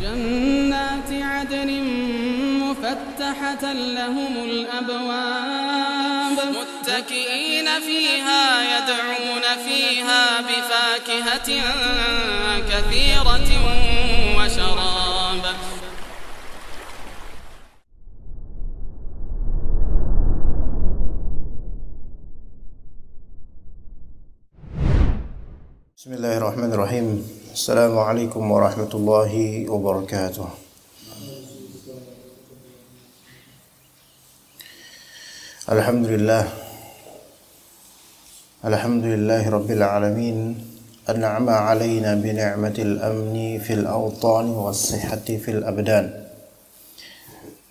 جنات عدن مفتحة لهم الأبواب متكئين فيها يدعون فيها بفاكهة كثيرة وشراب. Bismillahirrahmanirrahim. Assalamualaikum warahmatullahi wabarakatuh. Alhamdulillahi rabbil alamin. An'ama alaina bi ni'matil amni fil awtani was sihhati fil abdan.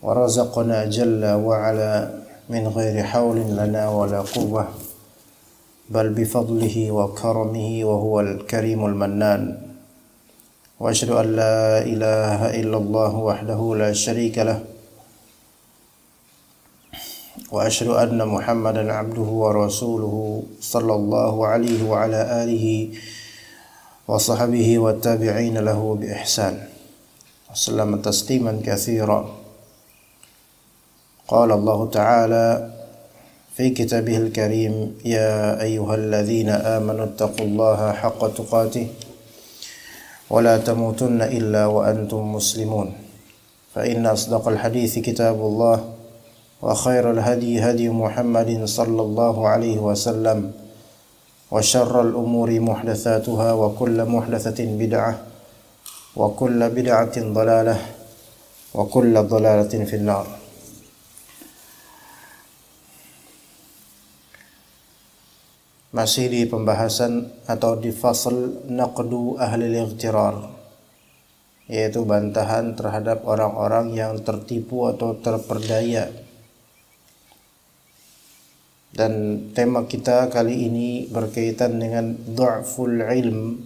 Wa razaqna jalla wa ala min ghairi hawlin lana wala quwwah. بل بفضله وكرمه وهو الكريم المنان وأشهد أن لا إله إلا الله وحده لا شريك له وأشهد أن محمدا عبده ورسوله صلى الله عليه وعلى آله وصحبه والتابعين له بإحسان وسلم تسليما كثيرا. قال الله تعالى في كتابه الكريم يا أيها الذين آمنوا اتقوا الله حق تقاته ولا تموتن إلا وأنتم مسلمون فإن أصدق الحديث كتاب الله وخير الهدي هدي محمد صلى الله عليه وسلم وشر الأمور محدثاتها وكل محدثة بدعة وكل بدعة ضلالة وكل ضلالة في النار. Masih di pembahasan atau di fasal naqdu ahli ightirar, yaitu bantahan terhadap orang-orang yang tertipu atau terperdaya. Dan tema kita kali ini berkaitan dengan du'ful ilm,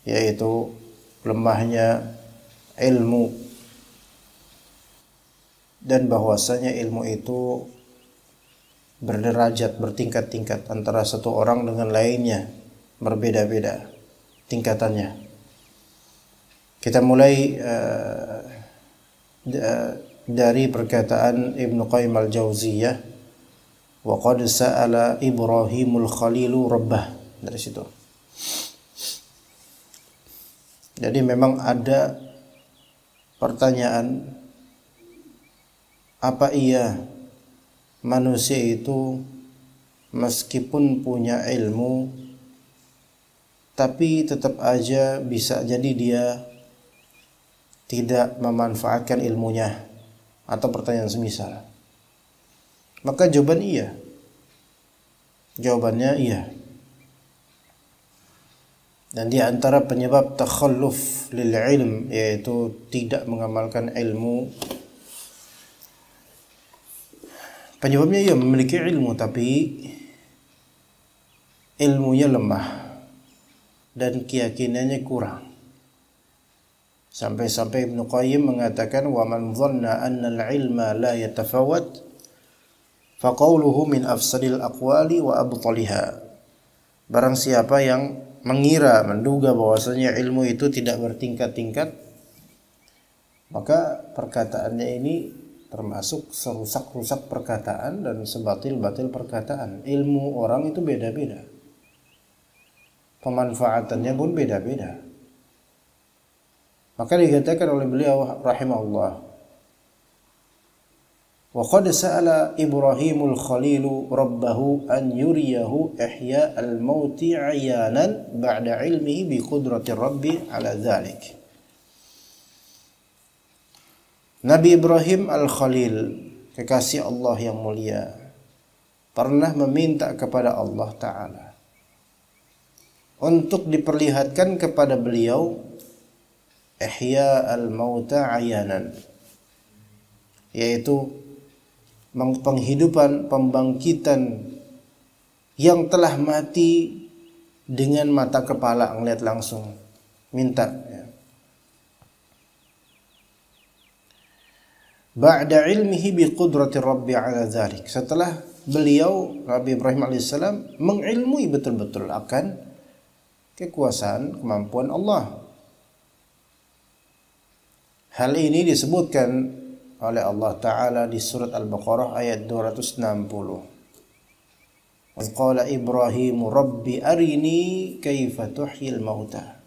yaitu lemahnya ilmu, dan bahwasanya ilmu itu berderajat, bertingkat-tingkat antara satu orang dengan lainnya, berbeda-beda tingkatannya. Kita mulai dari perkataan Ibnu Qayyim al-Jauziyah, wa qad sa'ala Ibrahimul Khalilu rabbah, dari situ. Jadi memang ada pertanyaan, apa iya manusia itu meskipun punya ilmu tapi tetap aja bisa jadi dia tidak memanfaatkan ilmunya, atau pertanyaan semisal? Maka jawabannya iya. Dan di antara penyebab takhalluf lil ilm, yaitu tidak mengamalkan ilmu, penyebabnya ia memiliki ilmu tapi ilmunya lemah dan keyakinannya kurang. Sampai-sampai Ibnu Qayyim mengatakan, wa man dhanna anna al-ilma la yatafawat fa qawluhu min afsadil aqwali wa abtaliha. Barang siapa yang menduga bahwasanya ilmu itu tidak bertingkat-tingkat, maka perkataannya ini termasuk serusak-rusak perkataan dan sebatil-batil perkataan. Ilmu orang itu beda-beda, pemanfaatannya pun beda-beda. Maka dikatakan oleh beliau rahimahullah, wa qad sa'ala Ibrahimul Khalilu rabbahu an yuriyahu ihya al-mauti 'ayanan ba'da ilmihi bi qudrati rabbi 'ala dzalik. Nabi Ibrahim Al-Khalil, kekasih Allah yang mulia, pernah meminta kepada Allah Ta'ala untuk diperlihatkan kepada beliau ihya al-mauta ayanan, yaitu penghidupan, pembangkitan yang telah mati dengan mata kepala, ngelihat langsung, minta ya. Ba'da ilmihi bi qudrati rabbi ala dzalik, setelah beliau Nabi Ibrahim alaihissalam mengilmui betul-betul akan kekuasaan, kemampuan Allah. Hal ini disebutkan oleh Allah Ta'ala di surat Al-Baqarah ayat 260. Qala Ibrahim Rabbi arini kaifa tuhyil mauta.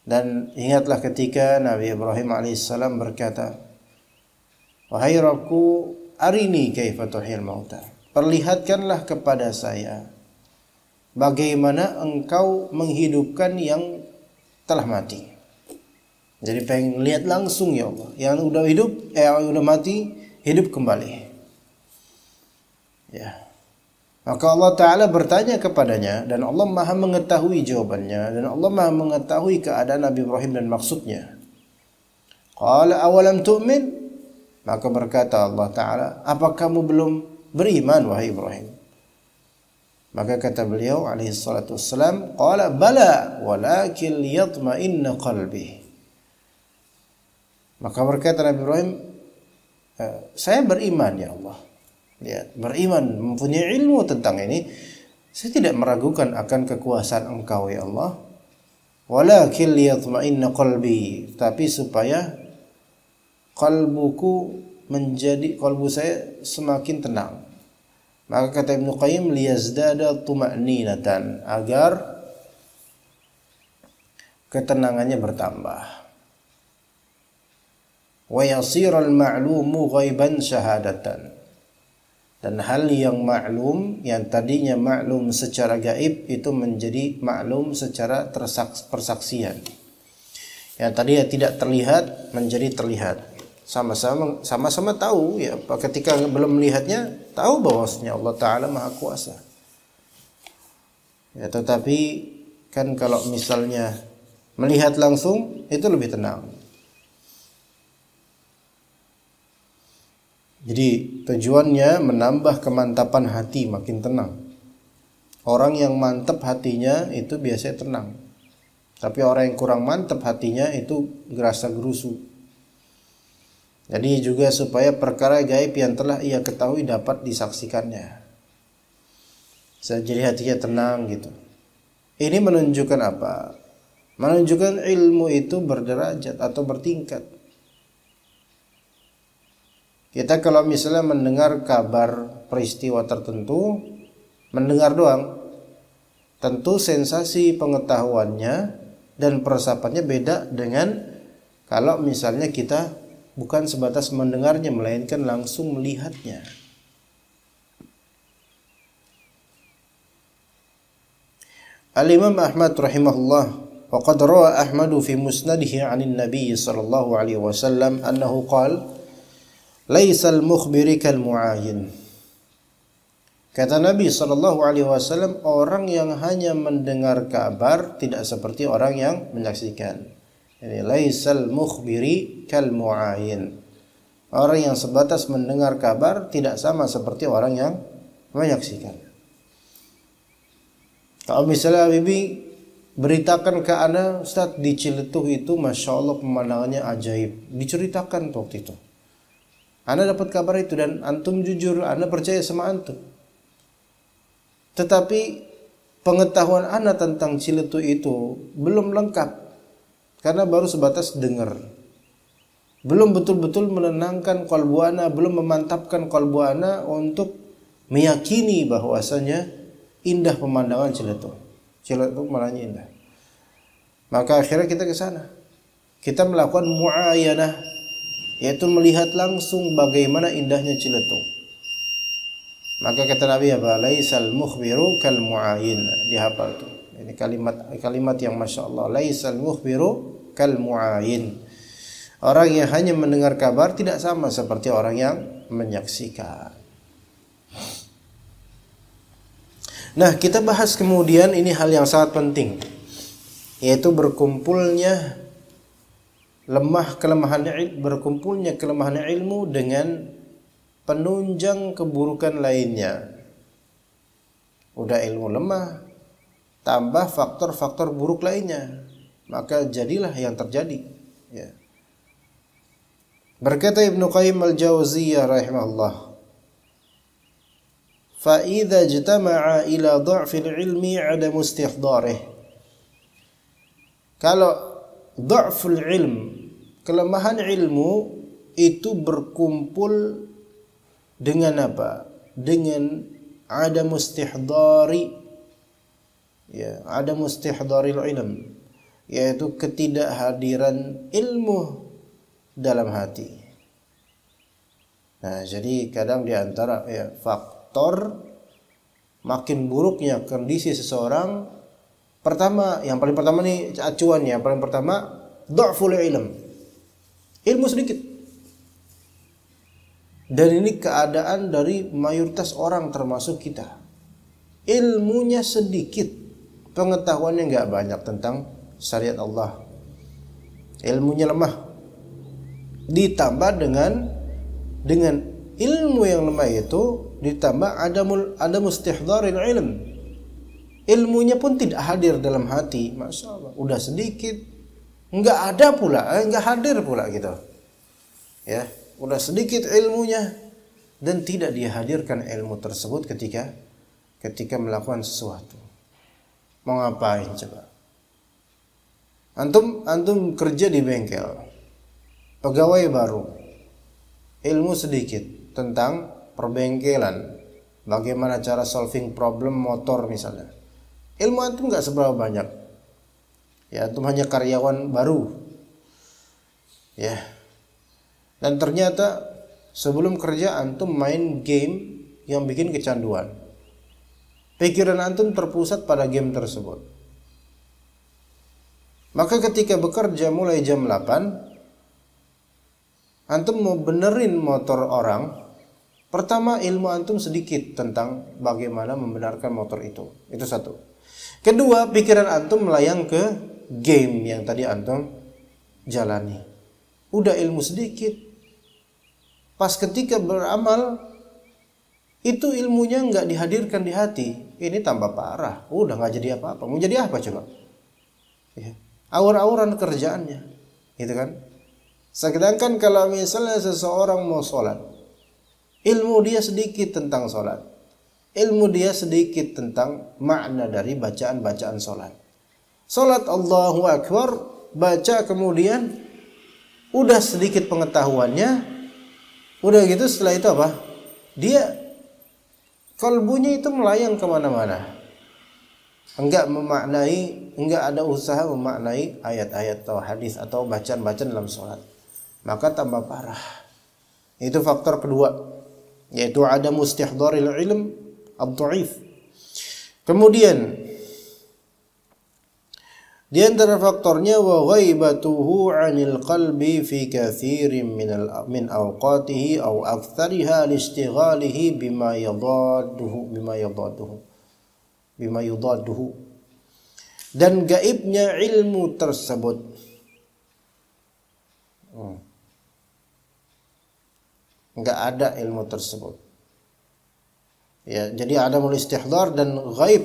Dan ingatlah ketika Nabi Ibrahim alaihissalam berkata, wahai Rabbku, arini kaifa tuhyil mauta. Perlihatkanlah kepada saya bagaimana engkau menghidupkan yang telah mati. Jadi pengen lihat langsung ya Allah, yang udah hidup, yang udah mati, hidup kembali. Ya. Maka Allah Ta'ala bertanya kepadanya, dan Allah Maha mengetahui jawabannya, dan Allah Maha mengetahui keadaan Nabi Ibrahim dan maksudnya. Qala awalam tu'min? Maka berkata Allah Ta'ala, apa kamu belum beriman wahai Ibrahim? Maka kata beliau alaihi salatu wassalam, qala bala walakin liyatma'inna qalbi. Maka berkata Nabi Ibrahim, saya beriman ya Allah. Lihat, beriman, mempunyai ilmu tentang ini. Saya tidak meragukan akan kekuasaan Engkau ya Allah. Walakin liyatma'inna qalbi, tapi supaya kalbu saya semakin tenang. Maka kata Ibnu Qayyim, liyazdada tuma'ninatan, agar ketenangannya bertambah. Wa yasiral ma'lumu ghaiban syahadatan. Dan hal yang maklum, yang tadinya maklum secara gaib, itu menjadi maklum secara persaksian. Yang tadinya tidak terlihat menjadi terlihat. Sama-sama tahu ya, ketika belum melihatnya tahu bahwasanya Allah Ta'ala Maha Kuasa. Ya, tetapi kan kalau misalnya melihat langsung itu lebih tenang. Jadi tujuannya menambah kemantapan hati, makin tenang. Orang yang mantap hatinya itu biasanya tenang. Tapi orang yang kurang mantap hatinya itu gerasa gerusu. Jadi juga supaya perkara gaib yang telah ia ketahui dapat disaksikannya. Jadi hatinya tenang gitu. Ini menunjukkan apa? Menunjukkan ilmu itu berderajat atau bertingkat. Kita kalau misalnya mendengar kabar peristiwa tertentu, mendengar doang, tentu sensasi pengetahuannya dan peresapannya beda dengan kalau misalnya kita bukan sebatas mendengarnya, melainkan langsung melihatnya. Al-Imam Ahmad rahimahullah, wa qad rawa Ahmadu fi musnadihi 'anil Nabi sallallahu alaihi wasallam annahu qala laisal mukhbiri kal mu'ayyin. Kata Nabi sallallahu alaihi wasallam, orang yang hanya mendengar kabar tidak seperti orang yang menyaksikan. Jadi laisal mukhbiri kal mu'ayyin. Orang yang sebatas mendengar kabar tidak sama seperti orang yang menyaksikan. Kalau misalnya Bibi beritakan ke Anda, Ustaz, di Ciletuh itu Masya Allah pemandangannya ajaib, diceritakan waktu itu. Anda dapat kabar itu dan antum jujur, Anda percaya sama antum. Tetapi pengetahuan Anda tentang Ciletuh itu belum lengkap karena baru sebatas dengar. Belum betul-betul menenangkan qalbu Anda, belum memantapkan qalbu Anda untuk meyakini bahwasanya indah pemandangan Ciletuh. Ciletuh pemandangannya indah. Maka akhirnya kita ke sana. Kita melakukan mu'ayanah, yaitu melihat langsung bagaimana indahnya Ciletuh. Maka kata Nabi apa? Laisal mukhbiru kal mu'ayyin. Dihafal tuh. Ini kalimat yang Masya Allah. Laisal mukhbiru kal mu'ayyin. Orang yang hanya mendengar kabar tidak sama seperti orang yang menyaksikan. Nah, kita bahas kemudian ini hal yang sangat penting, yaitu berkumpulnya kelemahan ilmu dengan penunjang keburukan lainnya. Udah ilmu lemah, tambah faktor-faktor buruk lainnya, maka jadilah yang terjadi. Ya. Berkata Ibnu Qayyim al-Jauziyah rahimahullah, fa idza ijtama'a ila dha'fil ilmi 'adam istihdharih. Kalau dha'ful ilm, Kelemahan ilmu itu berkumpul dengan apa? Dengan ada mustihdari, ya, ada mustihdaril ilm, yaitu ketidakhadiran ilmu dalam hati. Nah, jadi kadang di antara ya, faktor makin buruknya kondisi seseorang, yang paling pertama nih acuannya, yang paling pertama dha'ful ilmu sedikit. Dan ini keadaan dari mayoritas orang termasuk kita. Ilmunya sedikit, pengetahuannya nggak banyak tentang syariat Allah. Ilmunya lemah. Ditambah dengan ilmu yang lemah itu ditambah ada mustihdharil ilm. Ilmunya pun tidak hadir dalam hati. Masya Allah, udah sedikit, nggak ada pula, nggak hadir pula gitu. Ya, udah sedikit ilmunya dan tidak dihadirkan ilmu tersebut ketika melakukan sesuatu. Mau ngapain coba? Antum kerja di bengkel, pegawai baru, ilmu sedikit tentang perbengkelan, bagaimana cara solving problem motor misalnya. Ilmu antum nggak seberapa banyak. Ya, antum hanya karyawan baru. Ya. Dan ternyata sebelum kerja antum main game yang bikin kecanduan. Pikiran antum terpusat pada game tersebut. Maka ketika bekerja mulai jam 8, antum mau benerin motor orang, pertama ilmu antum sedikit tentang bagaimana membenarkan motor itu. Itu satu. Kedua, pikiran antum melayang ke game yang tadi antum jalani. Udah ilmu sedikit. Pas ketika beramal, itu ilmunya nggak dihadirkan di hati. Ini tambah parah. Udah nggak jadi apa-apa. Mau jadi apa coba? Ya. Awur-awuran kerjaannya, gitu kan? Sedangkan kalau misalnya seseorang mau sholat, ilmu dia sedikit tentang sholat, ilmu dia sedikit tentang makna dari bacaan-bacaan sholat. Sholat Allahu Akbar, baca kemudian udah sedikit pengetahuannya. Udah gitu setelah itu apa? Dia kalbunya itu melayang kemana-mana. Enggak ada usaha memaknai ayat-ayat atau hadis atau bacaan-bacaan dalam sholat. Maka tambah parah. Itu faktor kedua, yaitu ada mustihdharil ilm ad-dha'if. Kemudian di antara faktornya wa ghaibatuhu 'anil qalbi fi katsirin min awqatihi aw aktsariha liishtighalihi bima yudadduhu. Dan gaibnya ilmu tersebut. Enggak ada ilmu tersebut. Ya, jadi ada istihdhar dan ghaib.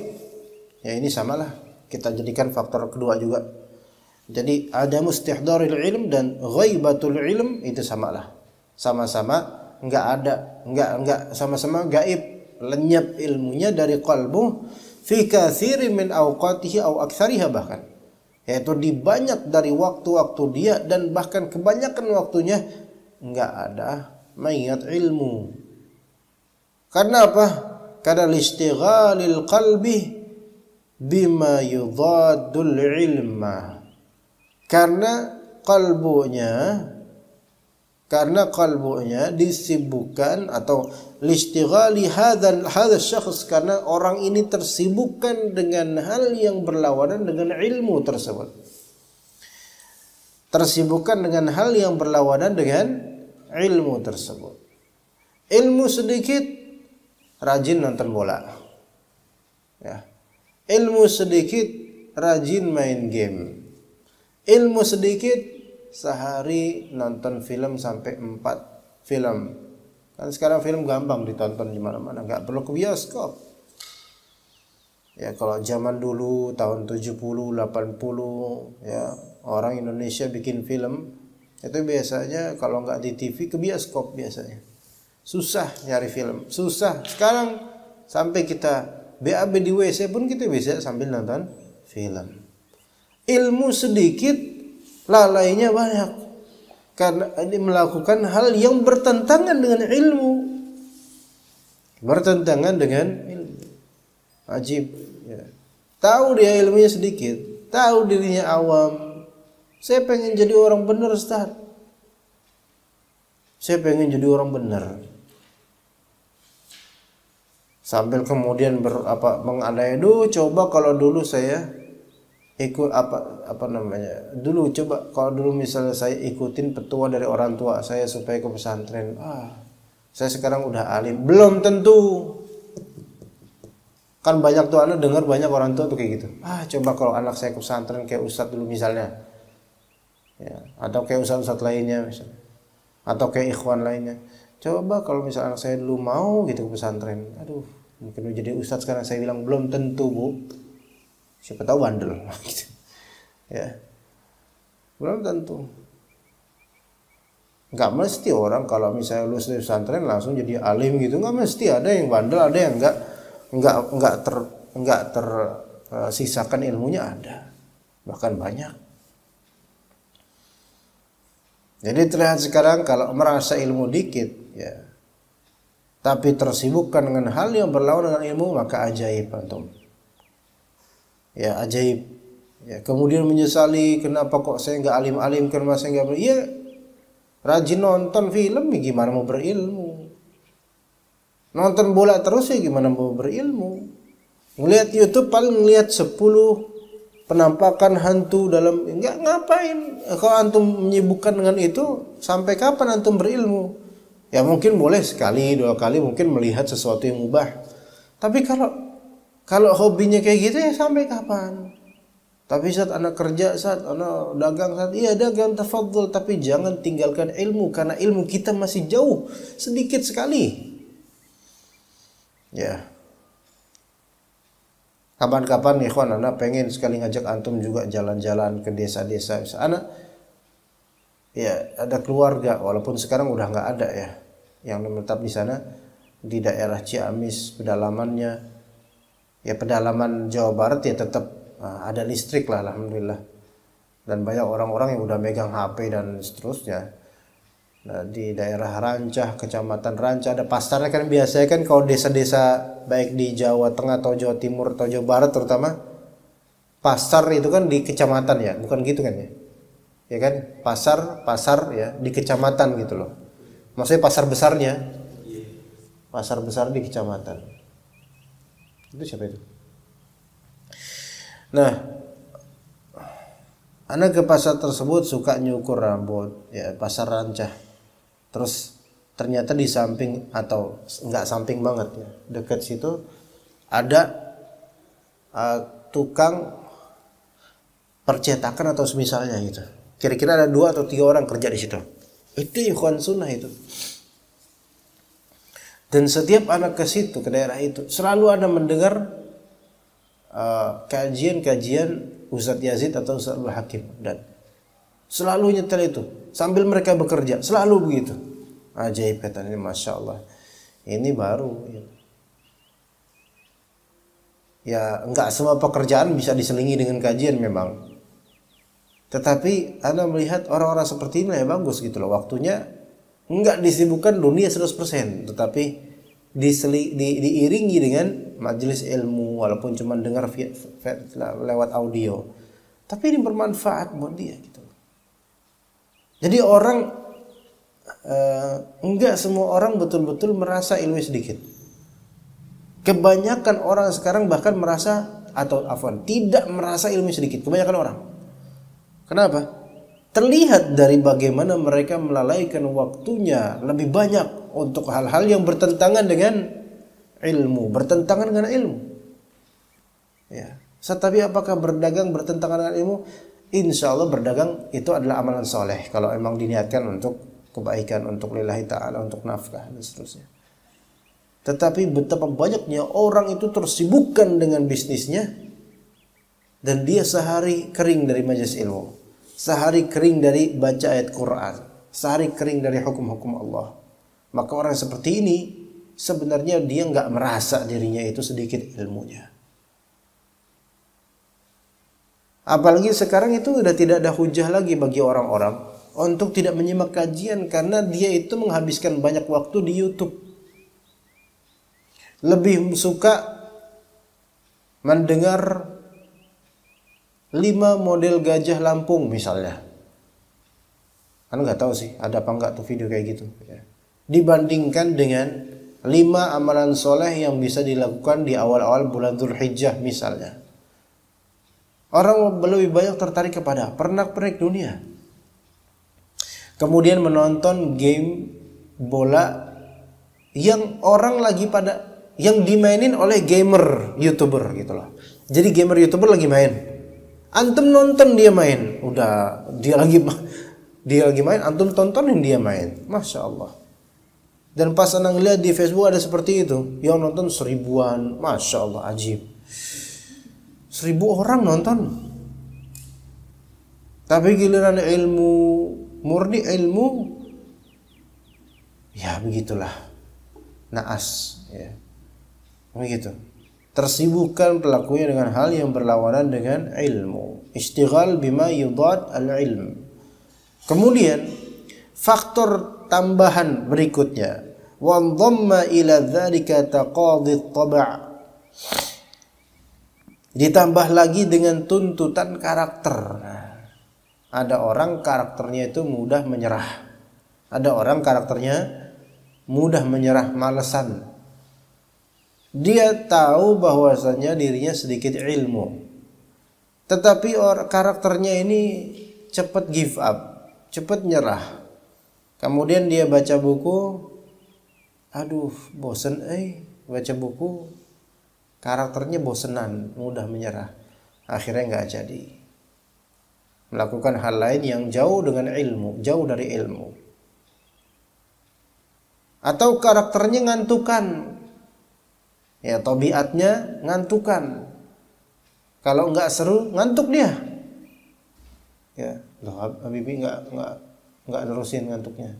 Ya, ini samalah. Kita jadikan faktor kedua juga. Jadi ada mustihdharil ilm dan ghaibatul ilm itu samalah. Sama-sama enggak sama-sama gaib, lenyap ilmunya dari qalbu fi katsirin min awqatihi aw aktsariha bahkan. Yaitu di banyak dari waktu-waktu dia dan bahkan kebanyakan waktunya enggak ada mengingat ilmu. Karena apa? Karena listighalil qalbi bima yudhaddul ilma. Karena kalbunya disibukkan atau listighali hadha syakhs, karena orang ini tersibukkan dengan hal yang berlawanan dengan ilmu tersebut. Tersibukkan dengan hal yang berlawanan dengan ilmu tersebut. Ilmu sedikit, rajin nonton bola. Ya. Ilmu sedikit, rajin main game. Ilmu sedikit, sehari nonton film sampai 4 film. Kan sekarang film gampang ditonton di mana-mana, nggak perlu ke bioskop. Ya, kalau zaman dulu tahun 70, 80, ya, orang Indonesia bikin film, itu biasanya kalau nggak di TV ke bioskop biasanya. Susah nyari film, susah. Sekarang sampai kita BAB di WC pun kita bisa sambil nonton film. Ilmu sedikit, lalainya banyak. karena dia melakukan hal yang bertentangan dengan ilmu. Bertentangan dengan ilmu. Ajib. Ya. Tahu dia ilmunya sedikit, tahu dirinya awam. Saya pengen jadi orang benar, Ustaz. Saya pengen jadi orang benar. Sambil kemudian mengandai, coba kalau dulu saya ikut dulu coba kalau dulu misalnya saya ikutin petua dari orang tua saya supaya ke pesantren. Saya sekarang udah alim. Belum tentu. Kan banyak tuh anak dengar banyak orang tua tuh kayak gitu. Coba kalau anak saya ke pesantren kayak ustadz dulu misalnya. Ya, atau kayak ustadz lainnya misalnya. Atau kayak ikhwan lainnya. Coba kalau misalnya anak saya dulu mau gitu ke pesantren. Aduh, mungkin jadi ustadz sekarang. Saya bilang belum tentu, Bu. Siapa tahu bandel gitu. Ya. Belum tentu. Enggak mesti orang kalau misalnya lulus dari pesantren langsung jadi alim gitu. Enggak mesti, ada yang bandel, ada yang enggak tersisakan ilmunya, ada. Bahkan banyak. Jadi terlihat sekarang kalau merasa ilmu dikit, ya, tapi tersibukkan dengan hal yang berlawan dengan ilmu, maka ajaib antum. Ya, ajaib. Ya, kemudian menyesali kenapa kok saya nggak alim-alim, kenapa saya nggak iya, rajin nonton film ya gimana mau berilmu. Nonton bola terus ya gimana mau berilmu. Ngelihat YouTube paling ngelihat 10 penampakan hantu dalam, enggak ngapain. Kalau antum menyibukkan dengan itu, sampai kapan antum berilmu? Ya mungkin boleh sekali, 2 kali mungkin melihat sesuatu yang mubah. Tapi kalau hobinya kayak gitu ya sampai kapan? Tapi saat anak kerja, saat anak dagang, saat iya dagang tafadhol, tapi jangan tinggalkan ilmu karena ilmu kita masih jauh, sedikit sekali. Ya. Kapan-kapan ikhwan anak pengen sekali ngajak antum juga jalan-jalan ke desa-desa. Anak ya ada keluarga walaupun sekarang udah nggak ada ya yang menetap di sana, di daerah Ciamis pedalamannya. Ya pedalaman Jawa Barat ya tetap ada listrik lah alhamdulillah. Dan banyak orang-orang yang udah megang HP dan seterusnya. Nah, di daerah Rancah, Kecamatan Rancah ada pasarnya kan biasanya kan kalau desa-desa baik di Jawa Tengah atau Jawa Timur atau Jawa Barat terutama pasar itu kan di kecamatan ya, bukan gitu kan ya? Ya kan? Pasar ya di kecamatan gitu loh. Maksudnya pasar besarnya. Pasar besar di kecamatan. Itu siapa itu? Nah, anak ke pasar tersebut suka nyukur rambut ya, pasar Rancah. Terus ternyata di samping atau enggak samping banget ya, dekat situ ada tukang percetakan atau semisalnya gitu. Kira-kira ada 2 atau 3 orang kerja di situ. Itu ikhwan sunnah itu. Dan setiap anak ke situ, ke daerah itu, selalu ada mendengar kajian-kajian Ustadz Yazid atau Ustadz Al-Hakim, dan selalu nyetel itu sambil mereka bekerja, selalu begitu. Ajaib katanya, masya Allah. Ini baru. Ya enggak semua pekerjaan bisa diselingi dengan kajian memang. Tetapi Anda melihat orang-orang seperti ini ya bagus gitu loh. Waktunya enggak disibukkan dunia 100%, tetapi diiringi dengan majelis ilmu walaupun cuma dengar lewat audio. Tapi ini bermanfaat buat dia gitu. Jadi orang enggak semua orang betul-betul merasa ilmu sedikit. Kebanyakan orang sekarang bahkan merasa tidak merasa ilmu sedikit. Kebanyakan orang. Kenapa? Terlihat dari bagaimana mereka melalaikan waktunya lebih banyak untuk hal-hal yang bertentangan dengan ilmu, bertentangan dengan ilmu. Ya. Tetapi apakah berdagang bertentangan dengan ilmu? Insya Allah berdagang itu adalah amalan soleh kalau emang diniatkan untuk kebaikan, untuk lillahi ta'ala, untuk nafkah dan seterusnya. Tetapi betapa banyaknya orang itu tersibukkan dengan bisnisnya dan dia sehari kering dari majelis ilmu, sehari kering dari baca ayat Quran, sehari kering dari hukum-hukum Allah. Maka orang seperti ini sebenarnya dia nggak merasa dirinya itu sedikit ilmunya. Apalagi sekarang itu udah tidak ada hujah lagi bagi orang-orang untuk tidak menyimak kajian karena dia itu menghabiskan banyak waktu di YouTube. Lebih suka mendengar 5 model gajah Lampung misalnya. Kan nggak tahu sih ada apa nggak tuh video kayak gitu. Dibandingkan dengan 5 amalan soleh yang bisa dilakukan di awal-awal bulan Dzulhijjah misalnya. Orang lebih banyak tertarik kepada pernak-pernik dunia. Kemudian menonton game bola yang orang lagi pada yang dimainin oleh gamer YouTuber gitu loh. Jadi gamer YouTuber lagi main. Antum nonton dia main. Udah dia lagi main, antum tontonin dia main. Masya Allah. Dan pas anang lihat di Facebook ada seperti itu, yang nonton 1000-an. Masya Allah, ajib. 1000 orang nonton. Tapi giliran ilmu, murni ilmu, ya begitulah, naas, ya, begitu. Tersibukkan pelakunya dengan hal yang berlawanan dengan ilmu. Ishtighal bima yudad al-ilm. Kemudian faktor tambahan berikutnya, wa dhamma ila dzalika taqadhi at-tab'. Ditambah lagi dengan tuntutan karakter. Ada orang karakternya itu mudah menyerah. Ada orang karakternya mudah menyerah, malesan. Dia tahu bahwasanya dirinya sedikit ilmu. Tetapi karakternya ini cepat give up, cepat nyerah. Kemudian dia baca buku, aduh bosen baca buku, karakternya bosenan, mudah menyerah. Akhirnya nggak jadi. Melakukan hal lain yang jauh dengan ilmu, jauh dari ilmu. Atau karakternya ngantukan. Ya, tabiatnya ngantukan. Kalau nggak seru, ngantuk dia. Ya, loh Habibie nggak nerusin ngantuknya.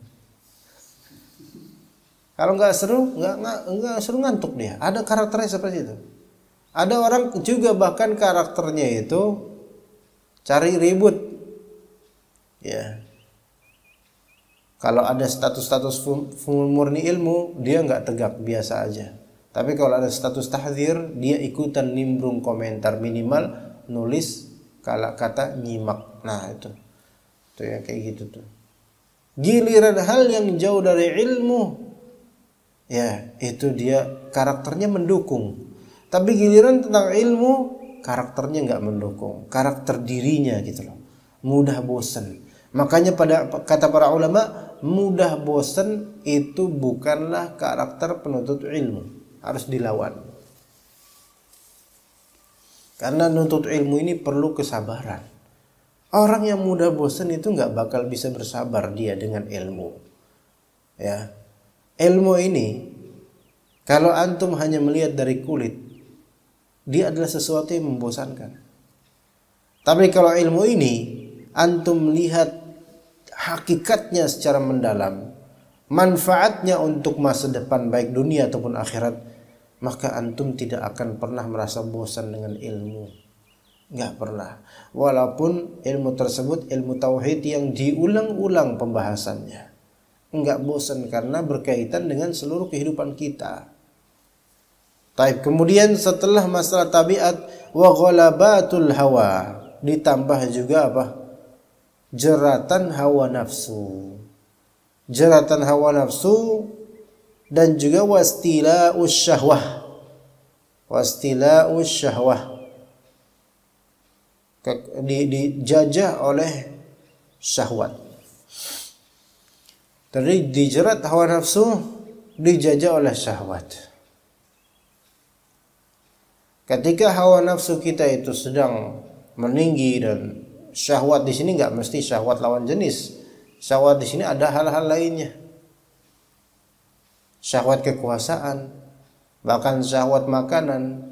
Kalau nggak seru, nggak seru, ngantuk dia. Ada karakternya seperti itu. Ada orang juga bahkan karakternya itu cari ribut, ya. Kalau ada status murni ilmu, dia nggak tegak, biasa aja. Tapi kalau ada status tahdzir, dia ikutan nimbrung komentar, minimal nulis kata nyimak. Nah itu ya kayak gitu tuh. Giliran hal yang jauh dari ilmu, ya itu dia karakternya mendukung. Tapi giliran tentang ilmu, karakternya nggak mendukung, karakter dirinya gitu loh, mudah bosan. Makanya kata para ulama, mudah bosan itu bukanlah karakter penuntut ilmu, harus dilawan. Karena nuntut ilmu ini perlu kesabaran. Orang yang mudah bosan itu nggak bakal bisa bersabar dia dengan ilmu. Ya, ilmu ini kalau antum hanya melihat dari kulit, dia adalah sesuatu yang membosankan. Tapi kalau ilmu ini antum melihat hakikatnya secara mendalam, manfaatnya untuk masa depan baik dunia ataupun akhirat, maka antum tidak akan pernah merasa bosan dengan ilmu. Nggak pernah. Walaupun ilmu tersebut ilmu tauhid yang diulang-ulang pembahasannya, nggak bosan karena berkaitan dengan seluruh kehidupan kita. Taib. Kemudian setelah masalah tabiat, wa ghalabatul hawa, ditambah juga apa? Jeratan hawa nafsu. Jeratan hawa nafsu dan juga wastila'us syahwah. Wastila'us syahwah. Dijajah oleh syahwat. Tadi dijerat hawa nafsu, dijajah oleh syahwat. Ketika hawa nafsu kita itu sedang meninggi, dan syahwat di sini nggak mesti syahwat lawan jenis. Syahwat di sini ada hal-hal lainnya. Syahwat kekuasaan, bahkan syahwat makanan.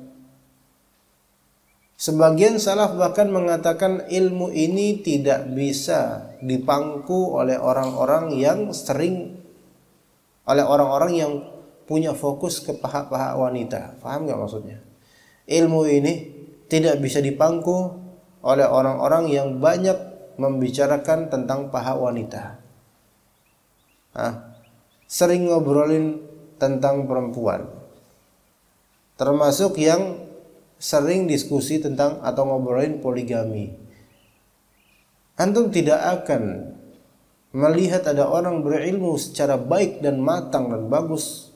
Sebagian salaf bahkan mengatakan ilmu ini tidak bisa dipangku oleh orang-orang yang yang punya fokus ke paha-paha wanita. Paham nggak maksudnya? Ilmu ini tidak bisa dipangku oleh orang-orang yang banyak membicarakan tentang paha wanita. Sering ngobrolin tentang perempuan. Termasuk yang sering diskusi tentang atau ngobrolin poligami. Antum tidak akan melihat ada orang berilmu secara baik dan matang dan bagus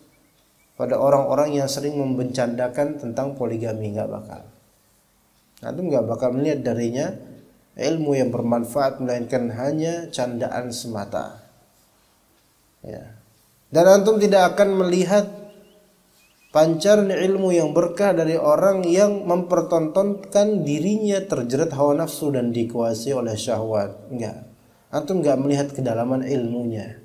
pada orang-orang yang sering membercandakan tentang poligami, nggak bakal. Antum nggak bakal melihat darinya ilmu yang bermanfaat, melainkan hanya candaan semata. Ya. Dan antum tidak akan melihat pancaran ilmu yang berkah dari orang yang mempertontonkan dirinya terjerat hawa nafsu dan dikuasai oleh syahwat. Enggak. Antum enggak melihat kedalaman ilmunya.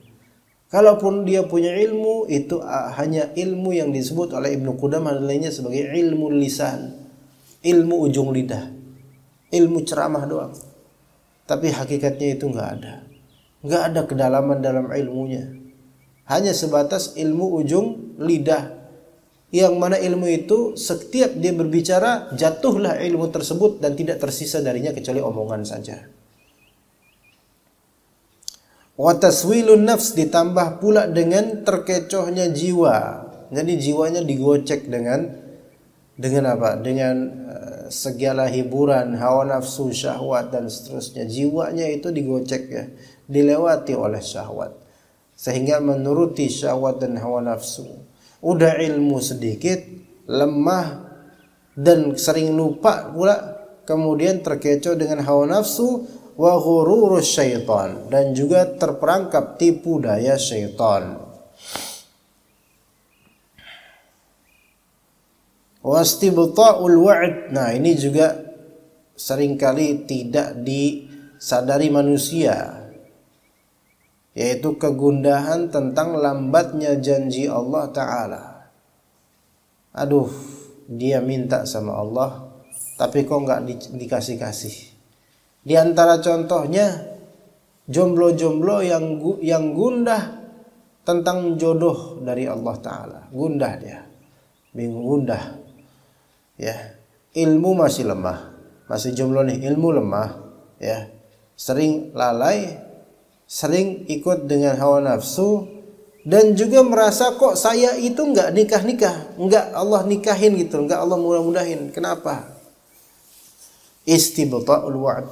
Kalaupun dia punya ilmu, itu hanya ilmu yang disebut oleh Ibnu Qudamah dan lainnya sebagai ilmu lisan, ilmu ujung lidah, ilmu ceramah doang. Tapi hakikatnya itu enggak ada. Enggak ada kedalaman dalam ilmunya. Hanya sebatas ilmu ujung lidah. Yang mana ilmu itu setiap dia berbicara jatuhlah ilmu tersebut dan tidak tersisa darinya kecuali omongan saja. Wa taswilun nafs, ditambah pula dengan terkecohnya jiwa. Jadi jiwanya digocek dengan apa? Dengan segala hiburan, hawa nafsu, syahwat dan seterusnya. Jiwanya itu digocek ya, dilewati oleh syahwat. Sehingga menuruti syahwat dan hawa nafsu. Udah ilmu sedikit, lemah dan sering lupa pula, kemudian terkecoh dengan hawa nafsu wa ghururus syaitan, dan juga terperangkap tipu daya syaitan. Wastibta'ul wa'd. Nah, ini juga seringkali tidak disadari manusia, yaitu kegundahan tentang lambatnya janji Allah Ta'ala. Aduh, dia minta sama Allah, tapi kok nggak dikasih-kasih. Di antara contohnya, jomblo-jomblo yang gundah tentang jodoh dari Allah Ta'ala. Gundah dia, bingung, gundah. Ya, ilmu masih lemah, masih jomblo nih, ilmu lemah. Ya, sering lalai, sering ikut dengan hawa nafsu, dan juga merasa kok saya itu enggak nikah-nikah, enggak Allah nikahin gitu, enggak Allah mudah-mudahin. Kenapa? Istibta'ul wa'd.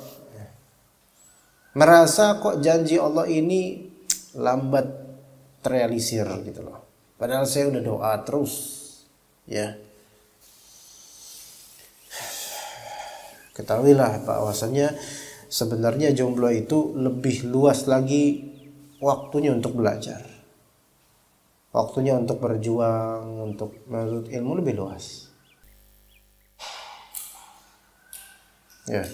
Merasa kok janji Allah ini lambat terrealisir gitu loh. Padahal saya udah doa terus. Ya. Ketahuilah bahwasanya sebenarnya jomblo itu lebih luas lagi waktunya untuk belajar. Waktunya untuk berjuang, untuk menuntut ilmu lebih luas. Ya.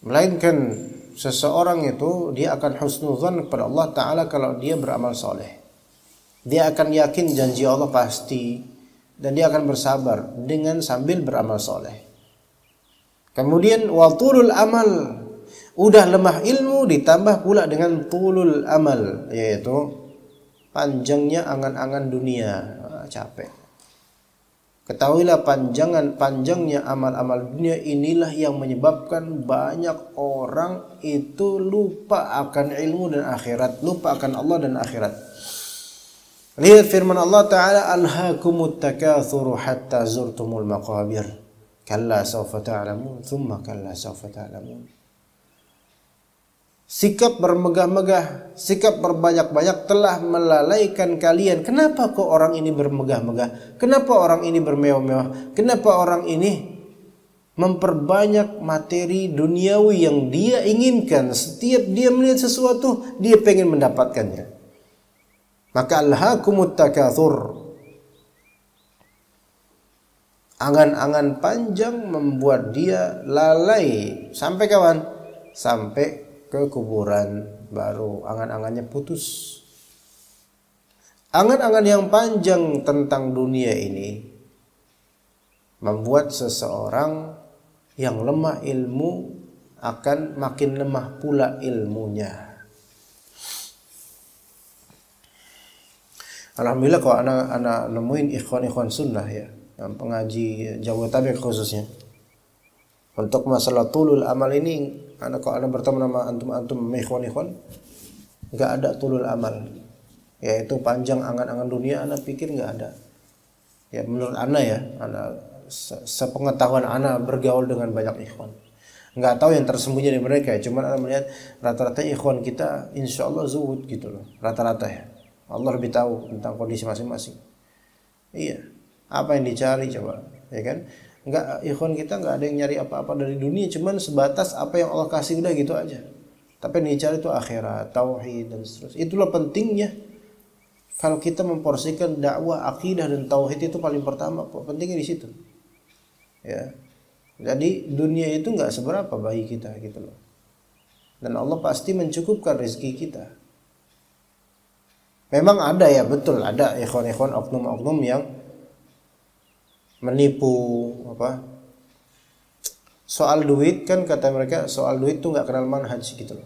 Melainkan seseorang itu dia akan husnuzan kepada Allah Ta'ala kalau dia beramal soleh. Dia akan yakin janji Allah pasti, dan dia akan bersabar dengan sambil beramal soleh. Kemudian wa tulul amal, udah lemah ilmu ditambah pula dengan tulul amal, yaitu panjangnya angan-angan dunia. Capek. Ketahuilah panjangnya amal-amal dunia inilah yang menyebabkan banyak orang itu lupa akan ilmu dan akhirat, lupa akan Allah dan akhirat. Lihat firman Allah Ta'ala, alhaakumut takatsuru hatta zurtumul maqabir, kalla sawfa ta'lamun, thumma kalla sawfa ta'lamun. Sikap bermegah-megah, sikap berbanyak-banyak telah melalaikan kalian. Kenapa kok orang ini bermegah-megah? Kenapa orang ini bermewah-mewah? Kenapa orang ini memperbanyak materi duniawi yang dia inginkan? Setiap dia melihat sesuatu, dia pengen mendapatkannya. Maka alhaakumut takatsur. Angan-angan panjang membuat dia lalai. Sampai kawan? Sampai ke kuburan, baru angan-angannya putus. Angan-angan yang panjang tentang dunia ini membuat seseorang yang lemah ilmu akan makin lemah pula ilmunya. Alhamdulillah kalau anak nemuin ikhwan-ikhwan sunnah ya, yang pengaji Jabodetabek khususnya, Untuk masalah tulul amal ini, kalau anda bertemu nama antum ikhwan, nggak ada tulul amal, yaitu panjang angan-angan dunia. Anda pikir nggak ada? Ya menurut anda ya, anda sepengetahuan anda bergaul dengan banyak ikhwan, nggak tahu yang tersembunyi di mereka. Cuman anda melihat rata-rata ikhwan kita, insya Allah zuhud gitu loh, rata-rata ya. Allah lebih tahu tentang kondisi masing-masing. Iya, apa yang dicari coba, ya kan? Enggak, ikhwan kita enggak ada yang nyari apa-apa dari dunia, cuman sebatas apa yang Allah kasih udah gitu aja. Tapi yang dicari itu akhirat, tauhid dan seterusnya. Itulah pentingnya kalau kita memporsikan dakwah, akidah dan tauhid itu paling pertama, pentingnya di situ. Ya. Jadi dunia itu enggak seberapa bagi kita gitu loh. Dan Allah pasti mencukupkan rezeki kita. Memang ada ya, betul, ada ikhwan-ikhwan oknum-oknum yang menipu soal duit, kan kata mereka soal duit tuh nggak kenal manhaj gitu loh.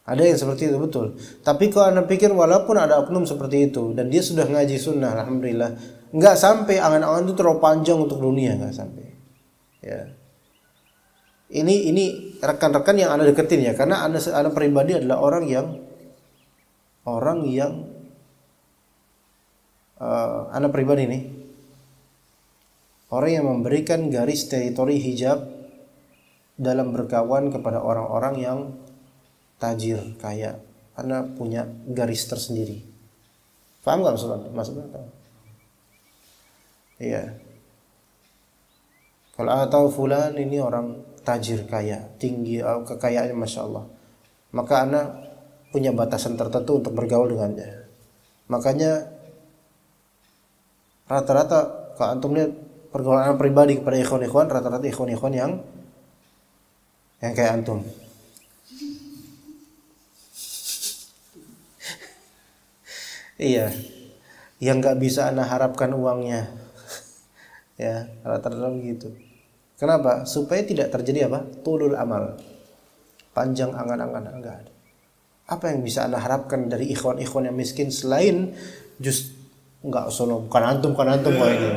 Ada yang seperti itu, betul. Tapi kalau anda pikir walaupun ada oknum seperti itu dan dia sudah ngaji sunnah, alhamdulillah, nggak sampai angan-angan itu terlalu panjang untuk dunia, nggak sampai. Ya. Ini rekan-rekan yang anda deketin ya, karena anda pribadi adalah orang yang anda pribadi nih. Orang yang memberikan garis teritori hijab dalam berkawan kepada orang-orang yang tajir, kaya. Karena punya garis tersendiri. Paham gak maksudnya? Iya. Kalau Anda tahu fulan ini orang tajir, kaya, tinggi, kekayaannya Masya Allah, maka Anda punya batasan tertentu untuk bergaul dengannya. Makanya rata-rata kalau antum lihat pergaulan pribadi kepada ikhwan-ikhwan, rata-rata ikhwan-ikhwan yang kayak antum. Iya, yang nggak bisa anda harapkan uangnya, ya rata-rata begitu. Kenapa? Supaya tidak terjadi apa? Tulul amal, panjang angan-angan, enggak ada. Apa yang bisa anda harapkan dari ikhwan-ikhwan yang miskin selain bukan antum kok ini.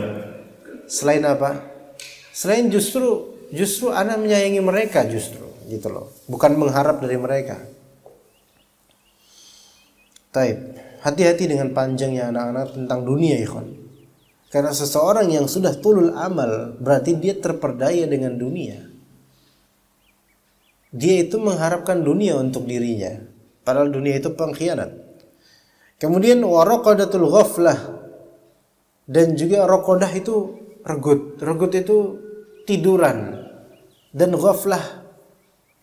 Selain apa? Selain justru Anda menyayangi mereka justru gitu loh. Bukan mengharap dari mereka. Taib. Hati-hati dengan panjangnya anak-anak tentang dunia, ikhwan. Karena seseorang yang sudah tulul amal berarti dia terperdaya dengan dunia. Dia itu mengharapkan dunia untuk dirinya, padahal dunia itu pengkhianat. Kemudian waraqadatul ghaflah, dan juga raqadah itu regut itu tiduran, dan ghaflah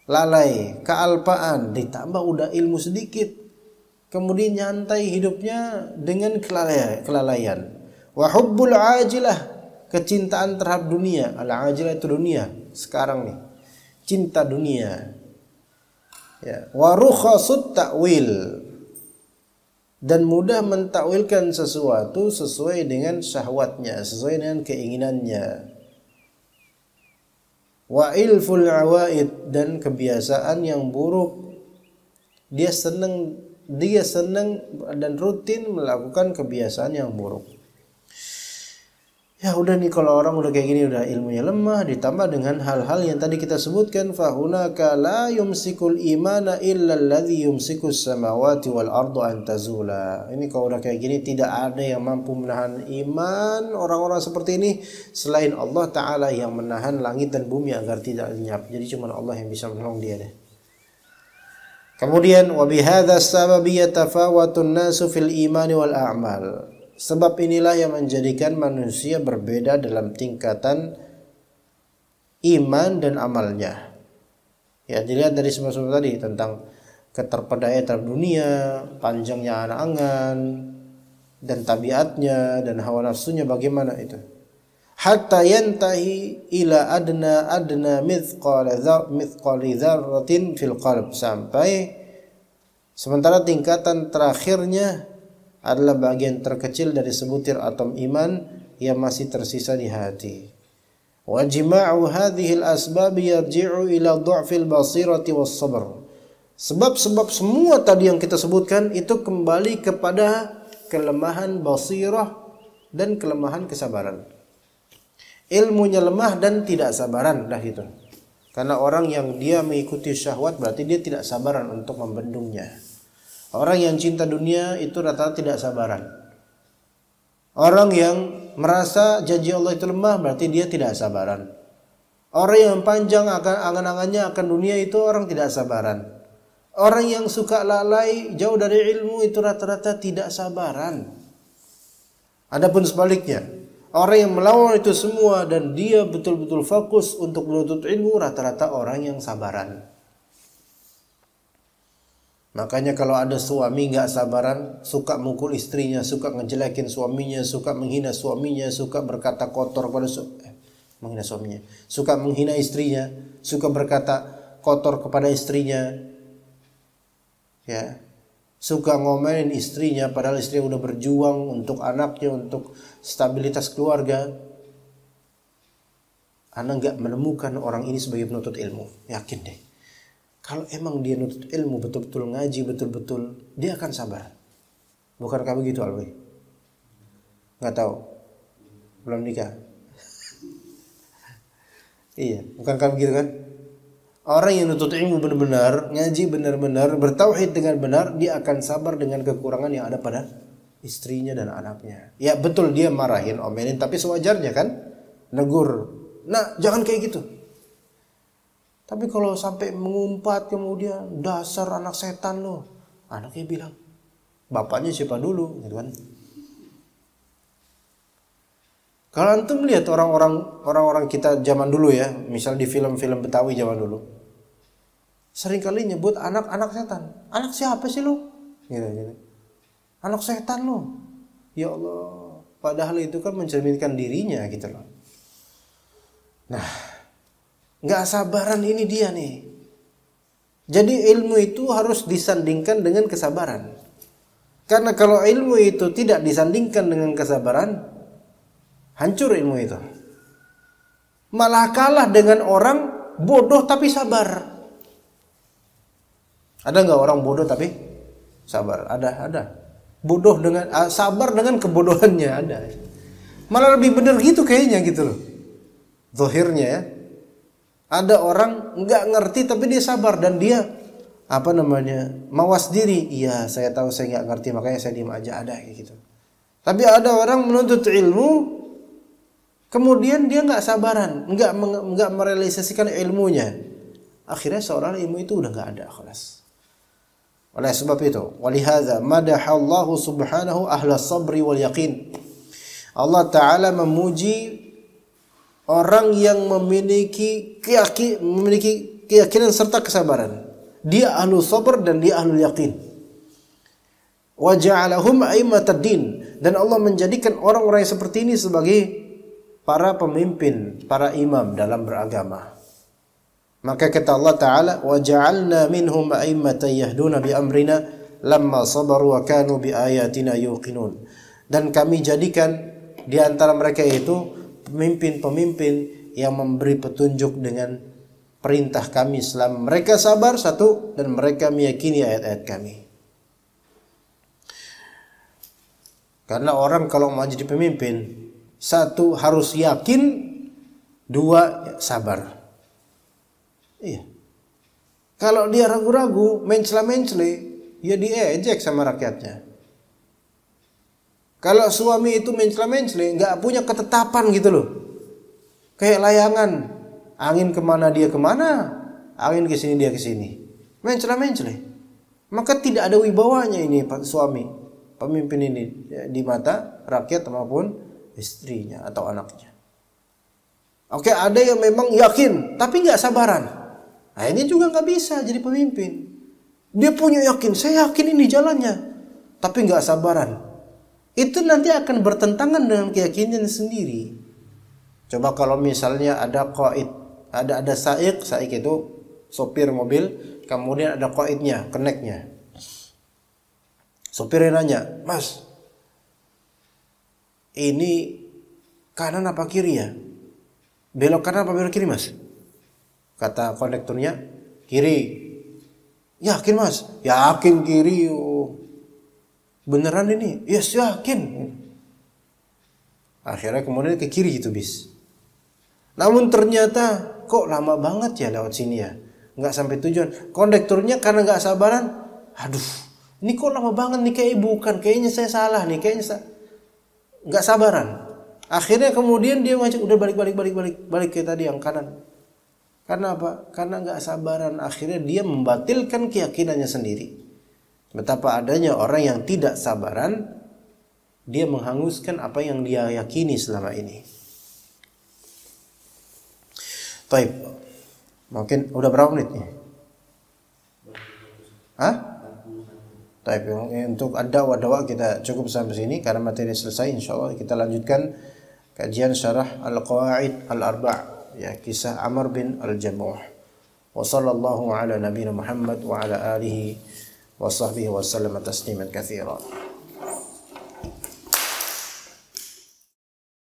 lalai, kealpaan, ditambah udah ilmu sedikit, kemudian nyantai hidupnya dengan kelalaian. Wa hubbul ajilah, kecintaan terhadap dunia. Al-ajilah itu dunia sekarang nih, cinta dunia. Ya, wa rukhasut ta'wil, dan mudah mentakwilkan sesuatu sesuai dengan syahwatnya, sesuai dengan keinginannya. Wa ilful awaid, dan kebiasaan yang buruk. Dia senang dan rutin melakukan kebiasaan yang buruk. Ya udah nih, kalau orang udah kayak gini, udah ilmunya lemah, ditambah dengan hal-hal yang tadi kita sebutkan, fahunaka la yumsikul imana illa alladhi yumsikus samawati wal ardu an tazula. Ini kalau udah kayak gini, tidak ada yang mampu menahan iman orang-orang seperti ini selain Allah Ta'ala yang menahan langit dan bumi agar tidak lenyap. Jadi cuma Allah yang bisa menolong dia deh. Kemudian wa bihadza sababi yatafawatun nasu fil imani wal a'mal. Sebab inilah yang menjadikan manusia berbeda dalam tingkatan iman dan amalnya. Ya, dilihat dari sebab-sebab tadi tentang keterpedayaan terhadap dunia, panjangnya angan-angan, dan tabiatnya dan hawa nafsunya bagaimana itu. Hatta yantahi ila adna mithqali dzarratin fil qalb, sampai sementara tingkatan terakhirnya adalah bagian terkecil dari sebutir atom iman yang masih tersisa di hati. Wa jima'u hadhil asbab yarji'u ila du'fil basirati was sabr. Sebab-sebab semua tadi yang kita sebutkan itu kembali kepada kelemahan basirah dan kelemahan kesabaran. ilmunya lemah dan tidak sabaran, dah gitu. Karena orang yang dia mengikuti syahwat berarti dia tidak sabaran untuk membendungnya. Orang yang cinta dunia itu rata-rata tidak sabaran. Orang yang merasa janji Allah itu lemah berarti dia tidak sabaran. Orang yang panjang angan-angannya akan dunia itu orang tidak sabaran. Orang yang suka lalai jauh dari ilmu itu rata-rata tidak sabaran. Adapun sebaliknya, orang yang melawan itu semua dan dia betul-betul fokus untuk menuntut ilmu rata-rata orang yang sabaran. Makanya kalau ada suami nggak sabaran, suka mukul istrinya, suka ngejelekin suaminya, suka menghina suaminya, suka berkata kotor pada menghina suaminya, suka menghina istrinya, suka berkata kotor kepada istrinya, ya, suka ngomelin istrinya padahal istrinya udah berjuang untuk anaknya, untuk stabilitas keluarga. Anda nggak menemukan orang ini sebagai penuntut ilmu, yakin deh. Kalau emang dia nuntut ilmu betul-betul ngaji betul-betul, dia akan sabar. Bukankah begitu Alwi? Nggak tahu, belum nikah. Iya, bukankah begitu kan? Orang yang nuntut ilmu benar-benar, ngaji benar-benar, bertauhid dengan benar, dia akan sabar dengan kekurangan yang ada pada istrinya dan anaknya. Ya betul dia marahin, omelin, tapi sewajarnya kan, negur. Nah, jangan kayak gitu. Tapi kalau sampai mengumpat kemudian dasar anak setan lo, anaknya bilang, bapaknya siapa dulu, gitu kan? Kalau antum lihat orang-orang kita zaman dulu ya, misal di film-film Betawi zaman dulu, seringkali nyebut anak-anak setan. Anak siapa sih lo? Gitu. Anak setan lo. Ya Allah, padahal itu kan mencerminkan dirinya gitu loh. Nah, nggak sabaran ini dia nih. Jadi ilmu itu harus disandingkan dengan kesabaran. Karena kalau ilmu itu tidak disandingkan dengan kesabaran, hancur ilmu itu. Malah kalah dengan orang bodoh tapi sabar. Ada nggak orang bodoh tapi sabar? Ada. Bodoh dengan sabar dengan kebodohannya ada. Malah lebih benar gitu kayaknya gitu loh. Zahirnya ya. Ada orang nggak ngerti tapi dia sabar dan dia mawas diri. Iya, saya tahu saya nggak ngerti makanya saya diam aja, ada kayak gitu. Tapi ada orang menuntut ilmu kemudian dia nggak sabaran, nggak merealisasikan ilmunya. Akhirnya seorang ilmu itu udah nggak ada, kelas. Oleh sebab itu, walihadza madahallahu subhanahu ahla sabri wal yaqin. Allah Ta'ala memuji orang yang memiliki keyakinan serta kesabaran. Dia ahlu sabr dan dia ahlu yaqin. Wa ja'alahum a'immatad din, dan Allah menjadikan orang-orang yang seperti ini sebagai para pemimpin, para imam dalam beragama. Maka kata Allah Ta'ala, wa ja'alna minhum a'immatan yahduna bi amrina lamma sabaru wa kanu bi ayatina yuqinun. Dan kami jadikan di antara mereka itu pemimpin-pemimpin yang memberi petunjuk dengan perintah kami selama mereka sabar, satu, dan mereka meyakini ayat-ayat kami. Karena orang kalau mau jadi pemimpin, satu harus yakin, dua sabar. Iya. Kalau dia ragu-ragu, mencela-mencela, ya diejek sama rakyatnya. Kalau suami itu mencela-mencela, nggak punya ketetapan gitu loh. Kayak layangan, angin kemana dia kemana, angin ke sini dia ke sini. Mencela-mencela. Maka tidak ada wibawanya ini Pak suami, pemimpin ini di mata rakyat maupun istrinya atau anaknya. Oke, ada yang memang yakin tapi nggak sabaran. Nah, ini juga nggak bisa jadi pemimpin. Dia punya yakin, saya yakin ini jalannya, tapi nggak sabaran. Itu nanti akan bertentangan dengan keyakinan sendiri. Coba kalau misalnya ada qaid, ada saik itu sopir mobil, kemudian ada qaidnya, keneknya. Sopirnya nanya, "Mas, ini kanan apa kiri ya? Belok kanan apa belok kiri, Mas?" Kata kondekturnya, "Kiri." "Yakin, Mas?" "Yakin kiri." "Beneran ini?" "Yes, yakin." Akhirnya kemudian ke kiri itu bis. Namun ternyata kok lama banget ya lewat sini ya, nggak sampai tujuan. Kondekturnya karena nggak sabaran, aduh, ini kok lama banget nih, kayaknya saya salah nih, nggak sabaran. Akhirnya kemudian dia ngajak, udah balik ke tadi yang kanan. Karena apa? Karena nggak sabaran. Akhirnya dia membatilkan keyakinannya sendiri. Betapa adanya orang yang tidak sabaran, dia menghanguskan apa yang dia yakini selama ini. Taib. Mungkin udah berapa menit nih? Hah? Taib. Untuk ad-da'wah kita cukup sampai sini karena materi selesai. Insyaallah kita lanjutkan kajian syarah Al-Qawaid Al-Arba', ya, kisah Amr bin Al-Jamuh. Wa sallallahu ala nabiyina Muhammad wa ala alihi wa sahbihi wa sallama tasliman katsiran.